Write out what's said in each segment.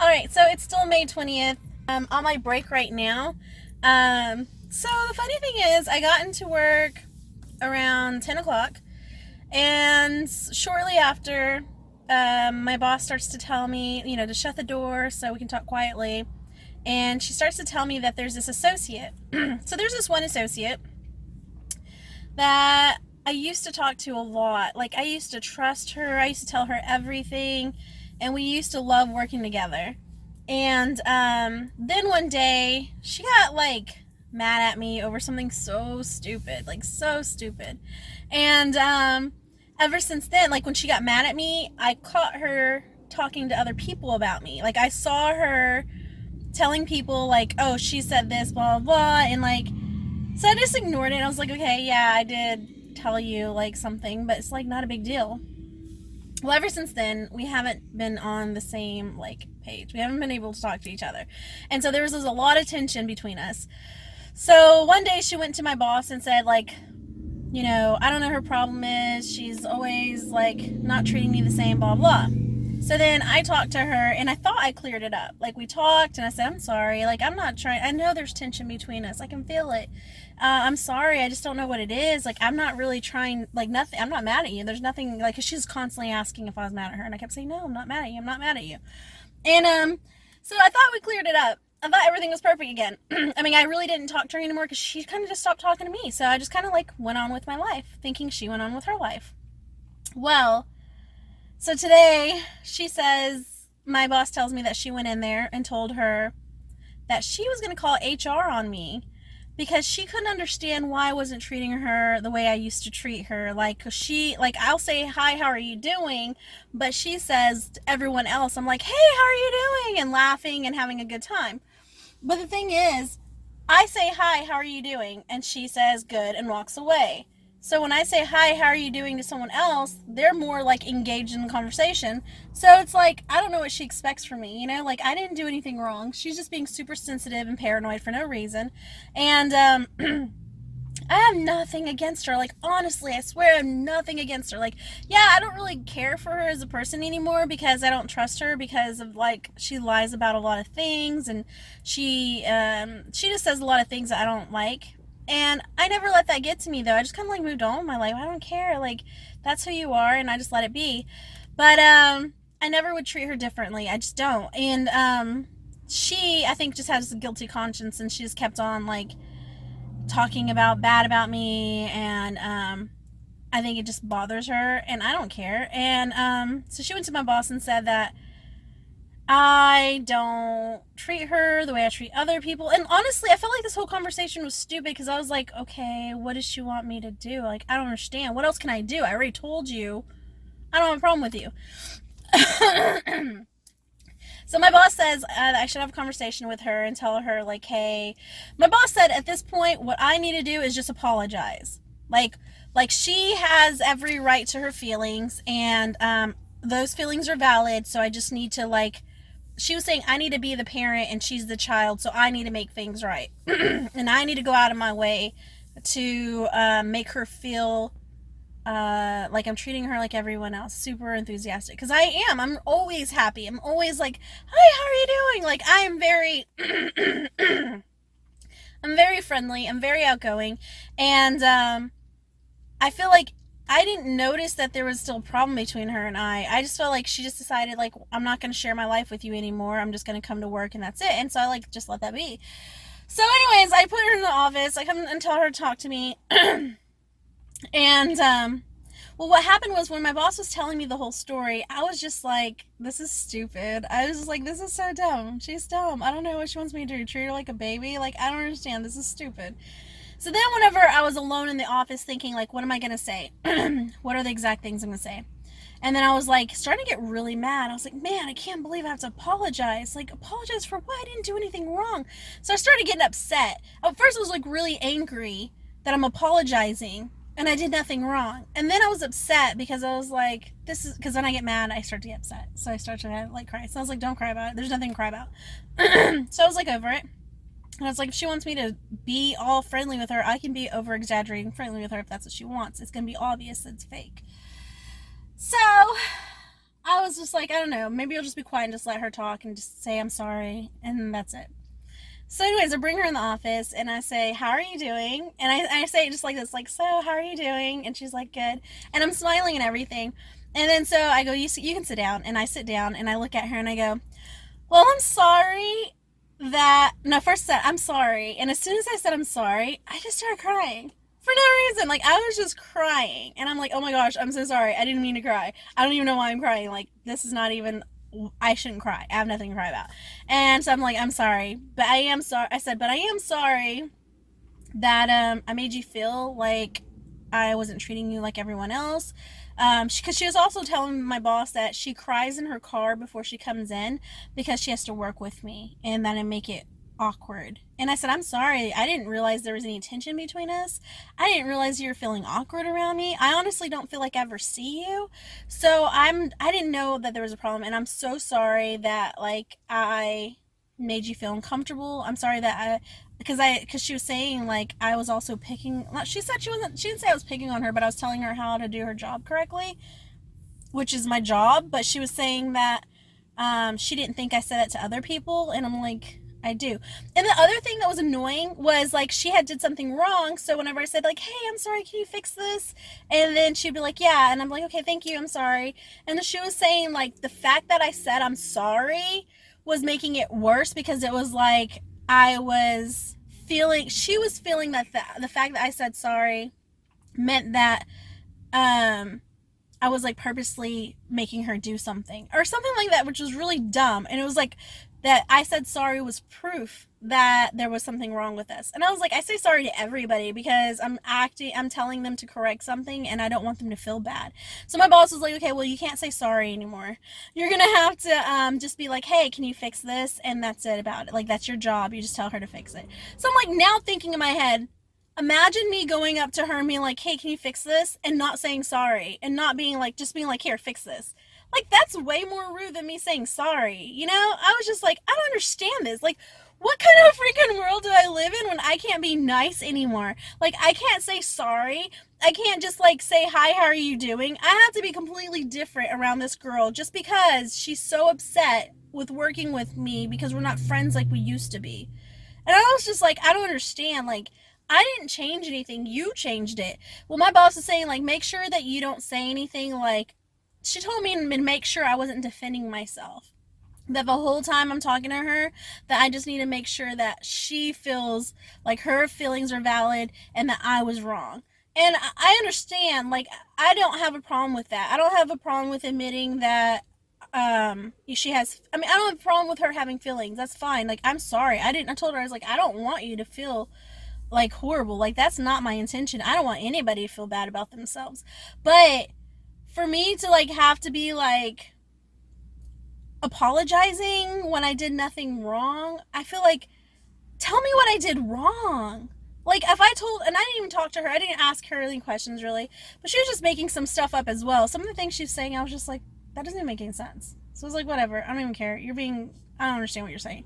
All right, so it's still May 20th. On my break right now. So the funny thing is, I got into work around 10 o'clock, and shortly after, my boss starts to tell me, to shut the door so we can talk quietly. And she starts to tell me that there's this associate. So there's this one associate that I used to talk to a lot. Like, I used to trust her, I used to tell her everything, and we used to love working together. And then one day, she got like mad at me over something so stupid, like so stupid. And ever since then, like when she got mad at me, I caught her talking to other people about me. Like I saw her telling people like, "Oh, she said this, blah blah blah," and like, so I just ignored it. And I was like, "Okay, yeah, I did tell you like something, but it's like not a big deal." Well, ever since then, we haven't been on the same like page. We haven't been able to talk to each other, and so there was a lot of tension between us. So one day she went to my boss and said like, I don't know her problem is. She's always like not treating me the same, blah blah. So then I talked to her and I thought I cleared it up. Like we talked and I said, I'm sorry. Like I'm not trying. I know there's tension between us. I can feel it. I'm sorry. I just don't know what it is. Like I'm not really trying. Like nothing. I'm not mad at you. There's nothing. Like 'cause she's constantly asking if I was mad at her, and I kept saying, no, I'm not mad at you. I'm not mad at you. And so I thought we cleared it up. I thought everything was perfect again. I mean, I really didn't talk to her anymore because she kind of just stopped talking to me. So I just kind of like went on with my life, thinking she went on with her life. Well, so today she says, my boss tells me that she went in there and told her that she was going to call HR on me because she couldn't understand why I wasn't treating her the way I used to treat her. Like I'll say, hi, how are you doing? But she says to everyone else, I'm like, hey, how are you doing? And laughing and having a good time. But the thing is, I say, hi, how are you doing? And she says, good, and walks away. So when I say, hi, how are you doing to someone else, they're more like engaged in the conversation. So it's like, I don't know what she expects from me, Like, I didn't do anything wrong. She's just being super sensitive and paranoid for no reason. And, I have nothing against her. Like, honestly, I swear I have nothing against her. Like, yeah, I don't really care for her as a person anymore because I don't trust her because of, like, she lies about a lot of things and she just says a lot of things that I don't like. And I never let that get to me, though. I just kind of, like, moved on with my life. I don't care. Like, that's who you are, and I just let it be. But, I never would treat her differently. I just don't. And, she, I think, just has a guilty conscience, and she just kept on, like, talking about bad about me, and I think it just bothers her, and I don't care. And so she went to my boss and said that I don't treat her the way I treat other people. And honestly, I felt like this whole conversation was stupid because I was like, okay, what does she want me to do? Like, I don't understand. What else can I do? I already told you I don't have a problem with you. So my boss says that I should have a conversation with her and tell her, like, hey, my boss said at this point, what I need to do is just apologize. Like she has every right to her feelings, and those feelings are valid. So I just need to, like, she was saying I need to be the parent and she's the child, so I need to make things right, and I need to go out of my way to make her feel like I'm treating her like everyone else, super enthusiastic. Because I am. I'm always happy. I'm always like, hi, how are you doing? Like, I am very, I'm very friendly. I'm very outgoing. And I feel like I didn't notice that there was still a problem between her and I just felt like she just decided, like, I'm not going to share my life with you anymore. I'm just going to come to work and that's it. And so I, like, just let that be. So anyways, I put her in the office. I come and tell her to talk to me. And, well, what happened was when my boss was telling me the whole story, I was just like, this is stupid. I was just like, this is so dumb. She's dumb. I don't know what she wants me to do. Treat her like a baby? Like, I don't understand. This is stupid. So then whenever I was alone in the office thinking, like, what am I going to say? What are the exact things I'm going to say? And then I was, like, starting to get really mad. I was like, man, I can't believe I have to apologize. Like, apologize for what? I didn't do anything wrong. So I started getting upset. At first I was, like, really angry that I'm apologizing and I did nothing wrong. And then I was upset because I was like, this is, because when I get mad, I start to get upset. So I start to, like, cry. So I was like, don't cry about it. There's nothing to cry about. So I was, like, over it. And I was like, if she wants me to be all friendly with her, I can be over exaggerating friendly with her if that's what she wants. It's going to be obvious it's fake. So I was just like, I don't know, maybe I'll just be quiet and just let her talk and just say I'm sorry, and that's it. So anyways, I bring her in the office and I say, how are you doing? And I say it just like this, like, so how are you doing? And she's like, good. And I'm smiling and everything. And then so I go, you can sit down. And I sit down and I look at her and I go, well, I'm sorry that, no, first I said, I'm sorry. And as soon as I said I'm sorry, I just started crying. For no reason. Like, I was just crying. And I'm like, oh my gosh, I'm so sorry. I didn't mean to cry. I don't even know why I'm crying. Like, this is not even, I shouldn't cry. I have nothing to cry about. And so I'm like, I'm sorry. But I am sorry. I said, but I am sorry that I made you feel like I wasn't treating you like everyone else. Because she was also telling my boss that she cries in her car before she comes in because she has to work with me, and that I make it awkward. And I said, I'm sorry. I didn't realize there was any tension between us. I didn't realize you were feeling awkward around me. I honestly don't feel like I ever see you. So I didn't know that there was a problem, and I'm so sorry that like I made you feel uncomfortable. I'm sorry that because she was saying like I was also picking, she said she didn't say I was picking on her, but I was telling her how to do her job correctly, which is my job. But she was saying that she didn't think I said that to other people, and I'm like, I do. And the other thing that was annoying was like she had did something wrong, so whenever I said like, hey, I'm sorry, can you fix this? And then she'd be like, yeah. And I'm like, okay, thank you, I'm sorry. And then she was saying like the fact that I said I'm sorry was making it worse, because it was like she was feeling that the fact that I said sorry meant that I was like purposely making her do something or something like that, which was really dumb. And it was like that I said sorry was proof that there was something wrong with us. And I was like, I say sorry to everybody because I'm telling them to correct something and I don't want them to feel bad. So my boss was like, okay, well, you can't say sorry anymore. You're going to have to just be like, hey, can you fix this? And that's it about it. Like, that's your job. You just tell her to fix it. So I'm like now thinking in my head, imagine me going up to her and being like, hey, can you fix this? And not saying sorry and not being like, just being like, here, fix this. Like, that's way more rude than me saying sorry. You know, I was just like, I don't understand this. Like, what kind of freaking world do I live in when I can't be nice anymore? Like, I can't say sorry. I can't just like say, hi, how are you doing? I have to be completely different around this girl just because she's so upset with working with me because we're not friends like we used to be. And I was just like, I don't understand. Like, I didn't change anything. You changed it. Well, my boss is saying, like, make sure that you don't say anything. Like, she told me to make sure I wasn't defending myself. That the whole time I'm talking to her, that I just need to make sure that she feels like her feelings are valid and that I was wrong. And I understand, like, I don't have a problem with that. I don't have a problem with admitting that she has, I mean, I don't have a problem with her having feelings. That's fine. Like, I'm sorry. I told her, I was like, I don't want you to feel like horrible. Like, that's not my intention. I don't want anybody to feel bad about themselves. But for me to like have to be like apologizing when I did nothing wrong, I feel like, tell me what I did wrong. Like, if I told, and I didn't even talk to her, I didn't ask her any questions really, but she was just making some stuff up as well. Some of the things she was saying, I was just like, that doesn't make any sense. So I was like, whatever, I don't even care. I don't understand what you're saying.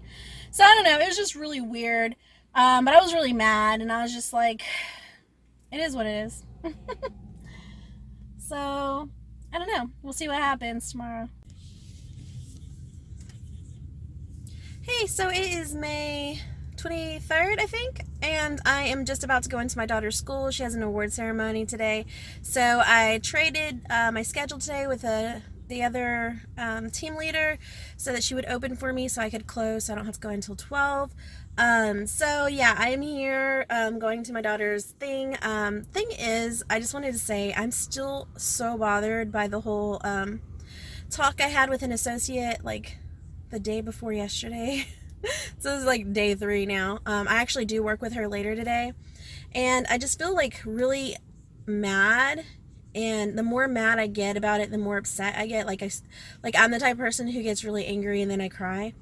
So I don't know, it was just really weird. But I was really mad, and I was just like, it is what it is. So, I don't know. We'll see what happens tomorrow. Hey, so it is May 23rd, I think, and I am just about to go into my daughter's school. She has an award ceremony today. So I traded my schedule today with the other team leader so that she would open for me so I could close so I don't have to go until 12. So yeah, I am here going to my daughter's thing. Thing is, I just wanted to say I'm still so bothered by the whole talk I had with an associate like the day before yesterday. So this is like day 3 now. I actually do work with her later today, and I just feel like really mad. And the more mad I get about it, the more upset I get. Like I'm the type of person who gets really angry and then I cry.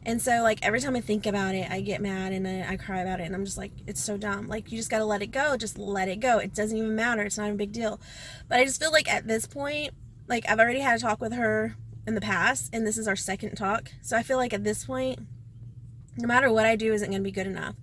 And so like every time I think about it, I get mad and I cry about it, and I'm just like, it's so dumb. Like, you just gotta let it go. Just let it go. It doesn't even matter. It's not a big deal. But I just feel like at this point, like, I've already had a talk with her in the past, and this is our second talk. So I feel like at this point, no matter what I do isn't gonna be good enough.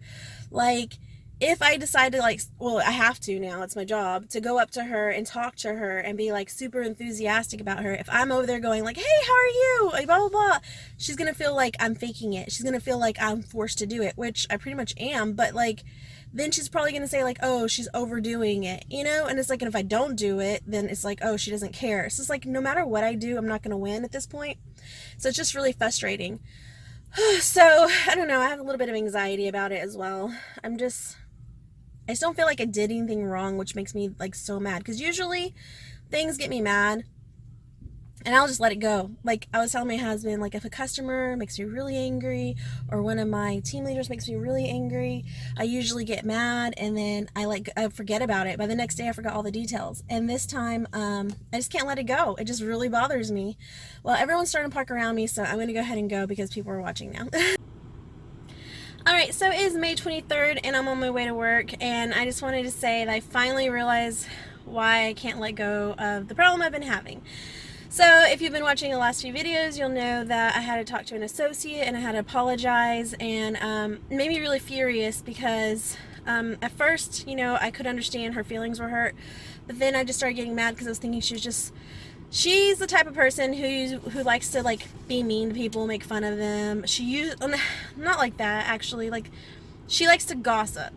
Like, if I decide to like, well, I have to now, it's my job to go up to her and talk to her and be like super enthusiastic about her. If I'm over there going like, hey, how are you? Like, blah, blah, blah. She's going to feel like I'm faking it. She's going to feel like I'm forced to do it, which I pretty much am. But like, then she's probably going to say like, oh, she's overdoing it, you know? And it's like, and if I don't do it, then it's like, oh, she doesn't care. So it's like, no matter what I do, I'm not going to win at this point. So it's just really frustrating. So I don't know. I have a little bit of anxiety about it as well. I just don't feel like I did anything wrong, which makes me like so mad. Because usually things get me mad and I'll just let it go. Like I was telling my husband, like if a customer makes me really angry or one of my team leaders makes me really angry, I usually get mad and then I forget about it. By the next day I forgot all the details. And this time I just can't let it go. It just really bothers me. Well, everyone's starting to park around me, so I'm going to go ahead and go because people are watching now. Alright, so it is May 23rd and I'm on my way to work, and I just wanted to say that I finally realized why I can't let go of the problem I've been having. So if you've been watching the last few videos, you'll know that I had to talk to an associate and I had to apologize, and it made me really furious because at first, you know, I could understand her feelings were hurt, but then I just started getting mad because I was thinking she's the type of person who likes to like be mean to people, make fun of them. Not like that actually, like she likes to gossip.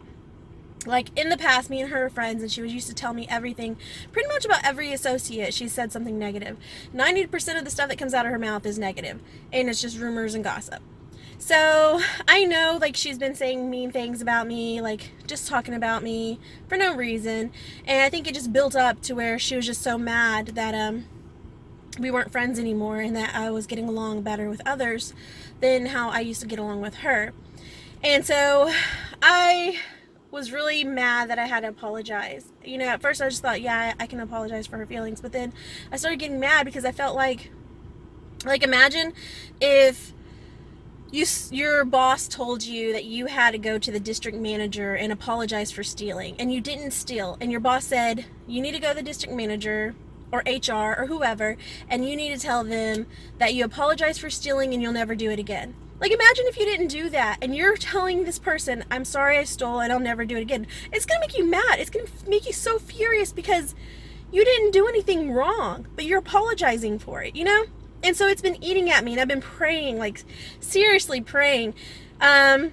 Like in the past, me and her were friends and she used to tell me everything, pretty much about every associate. She said something negative. 90% of the stuff that comes out of her mouth is negative, and it's just rumors and gossip. So I know like she's been saying mean things about me, like just talking about me for no reason, and I think it just built up to where she was just so mad that we weren't friends anymore and that I was getting along better with others than how I used to get along with her. And so I was really mad that I had to apologize. You know, at first I just thought, yeah, I can apologize for her feelings, but then I started getting mad because I felt like imagine if your boss told you that you had to go to the district manager and apologize for stealing, and you didn't steal, and your boss said you need to go to the district manager or HR or whoever, and you need to tell them that you apologize for stealing and you'll never do it again. Like, imagine if you didn't do that and you're telling this person, I'm sorry I stole and I'll never do it again. It's gonna make you mad. It's gonna make you so furious because you didn't do anything wrong, but you're apologizing for it, you know? And so it's been eating at me, and I've been praying, like seriously praying. So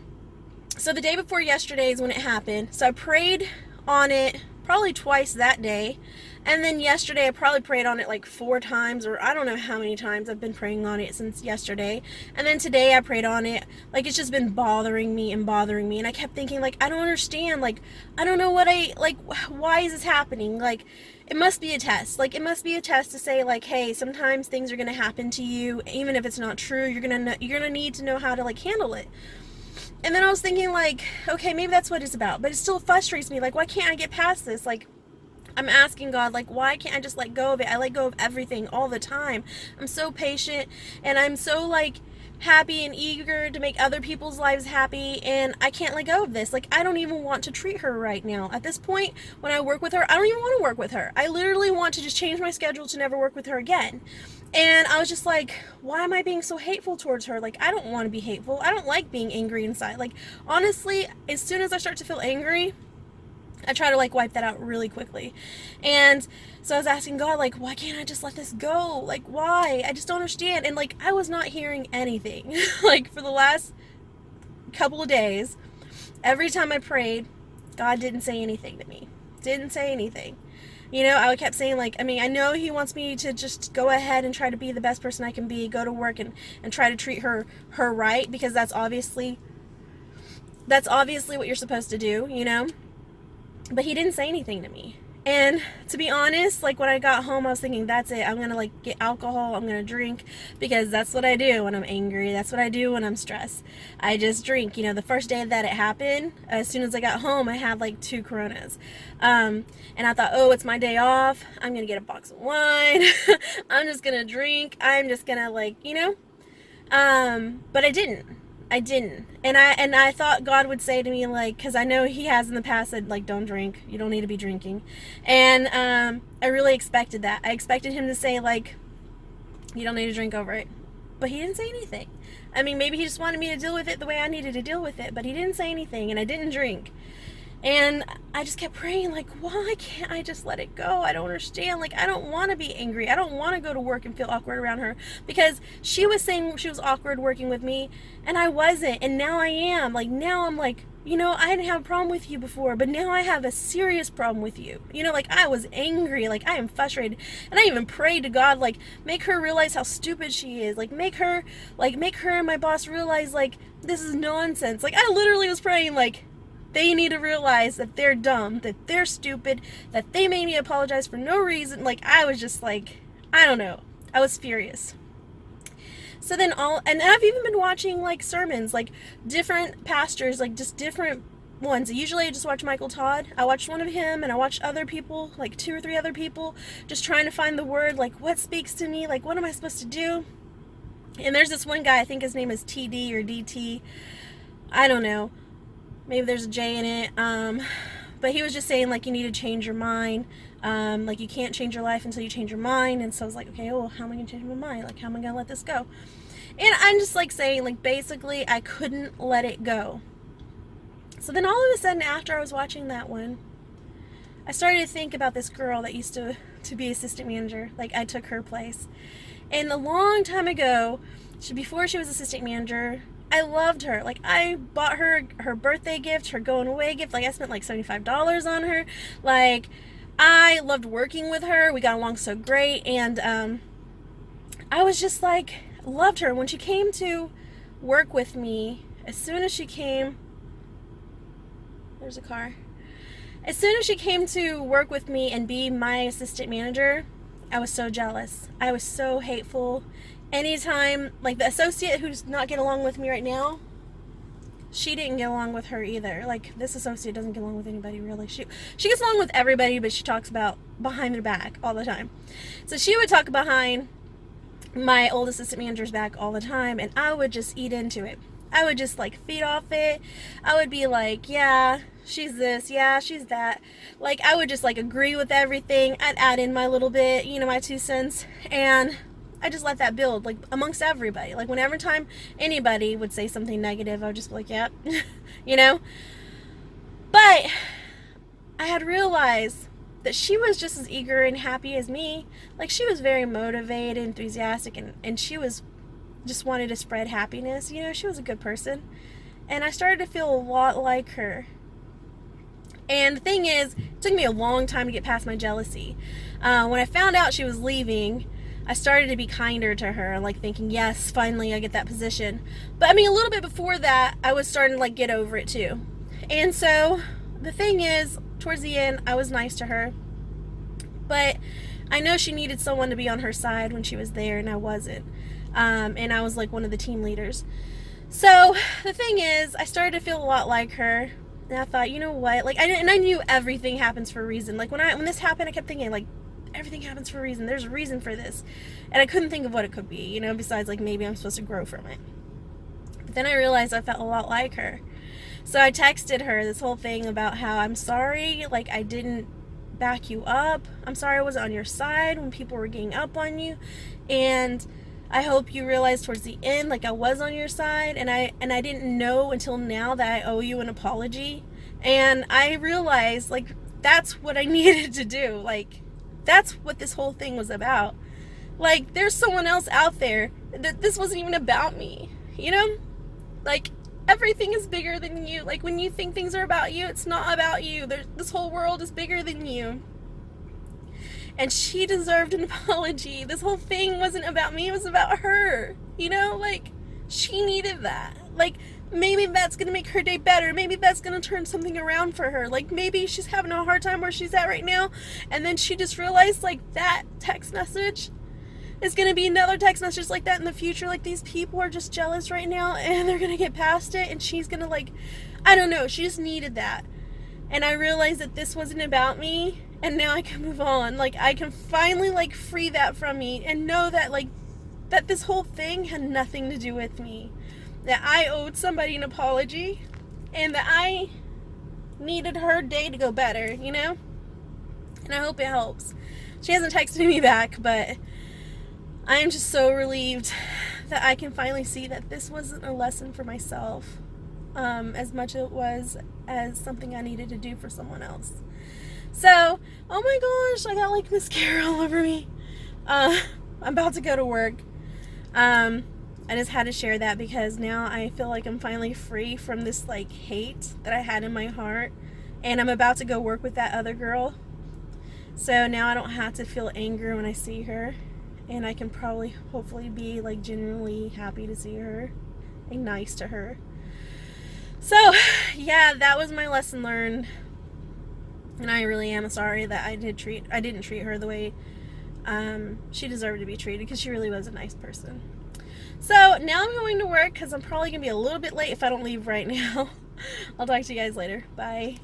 the day before yesterday is when it happened. So I prayed on it probably twice that day. And then yesterday I probably prayed on it like 4 times, or I don't know how many times I've been praying on it since yesterday. And then today I prayed on it. Like, it's just been bothering me. And I kept thinking, like, I don't understand. Like, I don't know why is this happening? Like, it must be a test. Like, it must be a test to say, like, hey, sometimes things are going to happen to you. Even if it's not true, you're going to need to know how to, like, handle it. And then I was thinking, like, okay, maybe that's what it's about. But it still frustrates me. Like, why can't I get past this? Like, I'm asking God, like, why can't I just let go of it? I let go of everything all the time. I'm so patient, and I'm so, like, happy and eager to make other people's lives happy, and I can't let go of this. Like, I don't even want to treat her right now. At this point, when I work with her, I don't even want to work with her. I literally want to just change my schedule to never work with her again. And I was just like, why am I being so hateful towards her? Like, I don't want to be hateful. I don't like being angry inside. Like, honestly, as soon as I start to feel angry, I try to, like, wipe that out really quickly. And so I was asking God, like, why can't I just let this go? Like, why? I just don't understand. And, like, I was not hearing anything. Like, for the last couple of days, every time I prayed, God didn't say anything to me. Didn't say anything. You know, I kept saying, like, I mean, I know He wants me to just go ahead and try to be the best person I can be, go to work and try to treat her right, because that's obviously what you're supposed to do, you know? But He didn't say anything to me. And to be honest, like, when I got home, I was thinking, that's it. I'm going to, like, get alcohol. I'm going to drink, because that's what I do when I'm angry. That's what I do when I'm stressed. I just drink. You know, the first day that it happened, as soon as I got home, I had, like, 2 Coronas. And I thought, oh, it's my day off. I'm going to get a box of wine. I'm just going to drink. I'm just going to, like, you know. But I didn't. And I thought God would say to me, like, because I know He has in the past said, like, don't drink, you don't need to be drinking. And I really expected that. I expected Him to say, like, you don't need to drink over it. But He didn't say anything. I mean, maybe He just wanted me to deal with it the way I needed to deal with it, but He didn't say anything, and I didn't drink. And I just kept praying, like, why can't I just let it go? I don't understand. Like, I don't want to be angry. I don't want to go to work and feel awkward around her, because she was saying she was awkward working with me, and I wasn't. And now I am. Like, now I'm like, I didn't have a problem with you before, but now I have a serious problem with you. Like, I was angry. Like, I am frustrated. And I even prayed to God, like, make her realize how stupid she is. Like, make her and my boss realize, like, this is nonsense. Like, I literally was praying, like, they need to realize that they're dumb, that they're stupid, that they made me apologize for no reason. Like, I was just like, I don't know. I was furious. So then and I've even been watching, like, sermons, like, different pastors, like, just different ones. Usually I just watch Michael Todd. I watched one of him, and I watched other people, like 2 or 3 other people, just trying to find the word, like, what speaks to me, like, what am I supposed to do? And there's this one guy, I think his name is TD or DT. I don't know. Maybe there's a J in it. But he was just saying, like, you need to change your mind. Like, you can't change your life until you change your mind. And so I was like, okay, well, how am I going to change my mind? Like, how am I going to let this go? And I'm just, like, saying, like, basically, I couldn't let it go. So then all of a sudden, after I was watching that one, I started to think about this girl that used to be assistant manager. Like, I took her place. And a long time ago, before she was assistant manager, I loved her. Like, I bought her birthday gift, her going away gift. Like, I spent like $75 on her. Like, I loved working with her. We got along so great. And I was just like, loved her. When she came to work with me, as soon as she came, there's a car. As soon as she came to work with me and be my assistant manager, I was so jealous. I was so hateful. Anytime, like, the associate who's not getting along with me right now, she didn't get along with her either. Like, this associate doesn't get along with anybody, really. She gets along with everybody, but she talks about behind their back all the time. So she would talk behind my old assistant manager's back all the time, and I would just eat into it. I would just, like, feed off it. I would be like, yeah, she's this, yeah, she's that. Like, I would just, like, agree with everything. I'd add in my little bit, my 2 cents, and I just let that build, like, amongst everybody. Like, whenever time anybody would say something negative, I would just be like, yep, But I had realized that she was just as eager and happy as me. Like, she was very motivated, enthusiastic, and she was just wanted to spread happiness. She was a good person. And I started to feel a lot like her. And the thing is, it took me a long time to get past my jealousy. When I found out she was leaving, I started to be kinder to her, like, thinking, yes, finally I get that position. But, a little bit before that, I was starting to, like, get over it too. And so, the thing is, towards the end, I was nice to her. But I know she needed someone to be on her side when she was there, and I wasn't. And I was, like, one of the team leaders. So, the thing is, I started to feel a lot like her. And I thought, you know what? Like, I knew everything happens for a reason. Like, when this happened, I kept thinking, like, everything happens for a reason. There's a reason for this. And I couldn't think of what it could be, besides, like, maybe I'm supposed to grow from it. But then I realized I felt a lot like her. So I texted her this whole thing about how I'm sorry, like, I didn't back you up. I'm sorry I wasn't on your side when people were getting up on you. And I hope you realized towards the end, like, I was on your side, and I didn't know until now that I owe you an apology. And I realized, like, that's what I needed to do. Like, that's what this whole thing was about. Like, there's someone else out there that this wasn't even about me, Like, everything is bigger than you. Like, when you think things are about you, it's not about you. This whole world is bigger than you. And she deserved an apology. This whole thing wasn't about me, it was about her. Like, she needed that. Like, maybe that's gonna make her day better. Maybe that's gonna turn something around for her. Like, maybe she's having a hard time where she's at right now, and then she just realized, like, that text message is gonna be another text message like that in the future. Like, these people are just jealous right now, and they're gonna get past it, and she's gonna, like, I don't know, she just needed that. And I realized that this wasn't about me, and now I can move on. Like, I can finally, like, free that from me and know that, like, that this whole thing had nothing to do with me. That I owed somebody an apology, and that I needed her day to go better, And I hope it helps. She hasn't texted me back, but I am just so relieved that I can finally see that this wasn't a lesson for myself. as much as it was as something I needed to do for someone else. So, oh my gosh, I got like mascara all over me. I'm about to go to work. I just had to share that because now I feel like I'm finally free from this like hate that I had in my heart, and I'm about to go work with that other girl. So now I don't have to feel anger when I see her, and I can probably hopefully be like genuinely happy to see her and nice to her. So yeah, that was my lesson learned, and I really am sorry that I didn't treat her the way she deserved to be treated, because she really was a nice person. So now I'm going to work because I'm probably going to be a little bit late if I don't leave right now. I'll talk to you guys later. Bye.